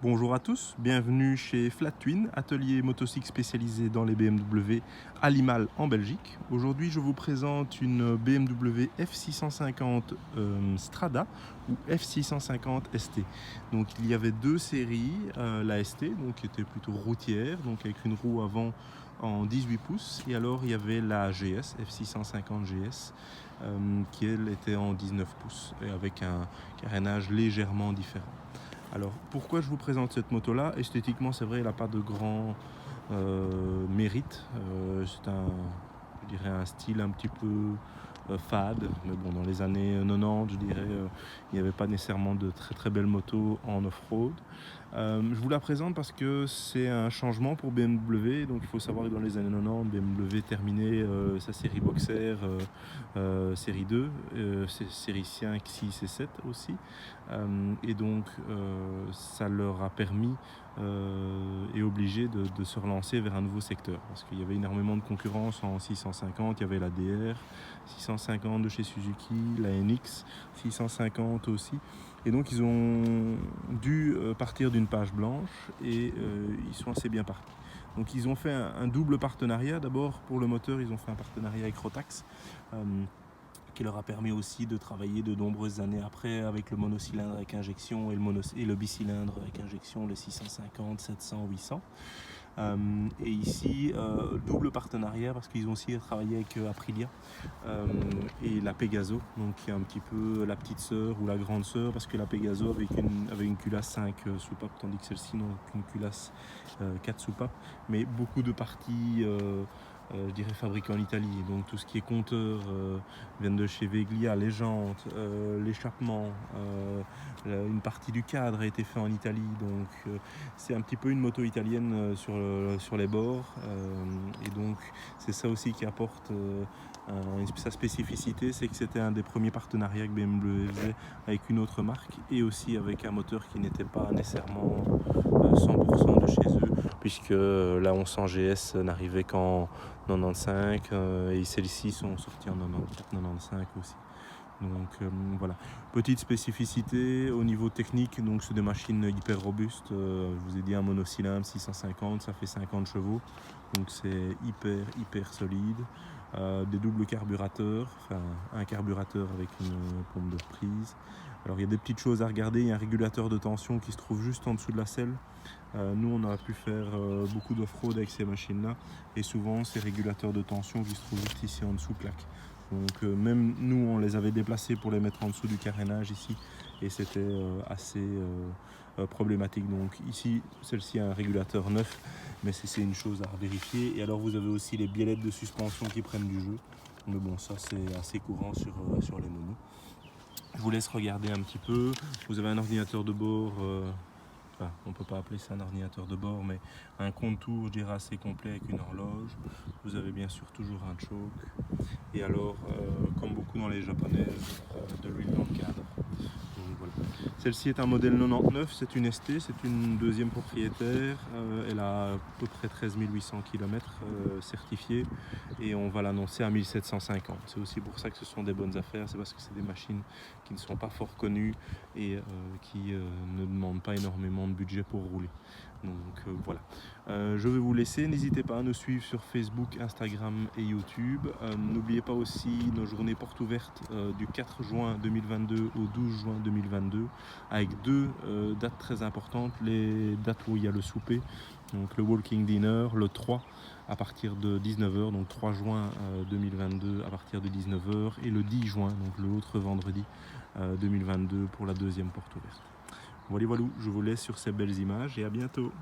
Bonjour à tous, bienvenue chez Flat Twin, atelier motocycle spécialisé dans les BMW à Limal en Belgique. Aujourd'hui je vous présente une BMW F650 Strada ou F650 ST. Donc il y avait deux séries, la ST donc, qui était plutôt routière, donc avec une roue avant en 18 pouces, et alors il y avait la GS, F650 GS, qui elle était en 19 pouces et avec un carénage légèrement différent. Alors pourquoi je vous présente cette moto là? Esthétiquement c'est vrai, elle n'a pas de grand mérite, c'est je dirais un style un petit peu fade, mais bon, dans les années 90 je dirais il n'y avait pas nécessairement de très très belles motos en off-road. Je vous la présente parce que c'est un changement pour BMW. Donc il faut savoir que dans les années 90 BMW terminait sa série Boxer, série 2, série 5, 6 et 7 aussi, et donc ça leur a permis et obligé de se relancer vers un nouveau secteur parce qu'il y avait énormément de concurrence en 650. Il y avait la DR 650 de chez Suzuki, la NX 650 aussi, et donc ils ont dû partir d'une page blanche et ils sont assez bien partis. Donc ils ont fait un double partenariat. D'abord pour le moteur, ils ont fait un partenariat avec Rotax, qui leur a permis aussi de travailler de nombreuses années après avec le monocylindre avec injection et le bicylindre avec injection, les 650, 700, 800. Et ici, double partenariat parce qu'ils ont aussi travaillé avec Aprilia et la Pegaso, donc qui est un petit peu la petite sœur ou la grande sœur, parce que la Pegaso avait une culasse 5 soupapes, tandis que celle-ci n'a qu'une culasse 4 soupapes, mais beaucoup de parties je dirais fabriquées en Italie. Donc tout ce qui est compteur viennent de chez Veglia, les jantes, l'échappement, une partie du cadre a été fait en Italie. Donc c'est un petit peu une moto italienne sur les bords, et donc c'est ça aussi qui apporte sa spécificité, c'est que c'était un des premiers partenariats que BMW faisait avec une autre marque et aussi avec un moteur qui n'était pas nécessairement 100% de chez eux, puisque la 1100 GS n'arrivait qu'en 95 et celles-ci sont sorties en 94-95 aussi. Donc voilà, petite spécificité au niveau technique, donc c'est des machines hyper robustes. Je vous ai dit un monocylindre 650, ça fait 50 chevaux, donc c'est hyper solide. Des doubles carburateurs, enfin un carburateur avec une pompe de prise. Alors il y a des petites choses à regarder, il y a un régulateur de tension qui se trouve juste en dessous de la selle. Nous on a pu faire beaucoup d'off-road avec ces machines là, et souvent ces régulateurs de tension qui se trouvent juste ici en dessous claquent. Donc même nous on les avait déplacés pour les mettre en dessous du carénage ici, et c'était assez problématique. Donc ici celle-ci a un régulateur neuf, mais c'est une chose à vérifier. Et alors vous avez aussi les biellettes de suspension qui prennent du jeu, mais bon ça c'est assez courant sur les monos. Je vous laisse regarder un petit peu. Vous avez un ordinateur de bord, enfin, on ne peut pas appeler ça un ordinateur de bord, mais un contour, je dirais, assez complet avec une horloge. Vous avez bien sûr toujours un choke. Et alors, comme beaucoup dans les japonaises, de l'huile dans le cadre. Donc, voilà. Celle-ci est un modèle 99, c'est une ST, c'est une deuxième propriétaire. Elle a à peu près 13 800 km certifiés, et on va l'annoncer à 1750. C'est aussi pour ça que ce sont des bonnes affaires, c'est parce que c'est des machines qui ne sont pas fort connues et qui ne demandent pas énormément de budget pour rouler. Donc voilà, je vais vous laisser. N'hésitez pas à nous suivre sur Facebook, Instagram et YouTube. N'oubliez pas aussi nos journées portes ouvertes du 4 juin 2022 au 12 juin 2022, avec deux dates très importantes, les dates où il y a le souper, donc le walking dinner, le 3 à partir de 19h, donc 3 juin 2022 à partir de 19h, et le 10 juin, donc l'autre vendredi 2022 pour la deuxième porte ouverte. Voilà, je vous laisse sur ces belles images et à bientôt.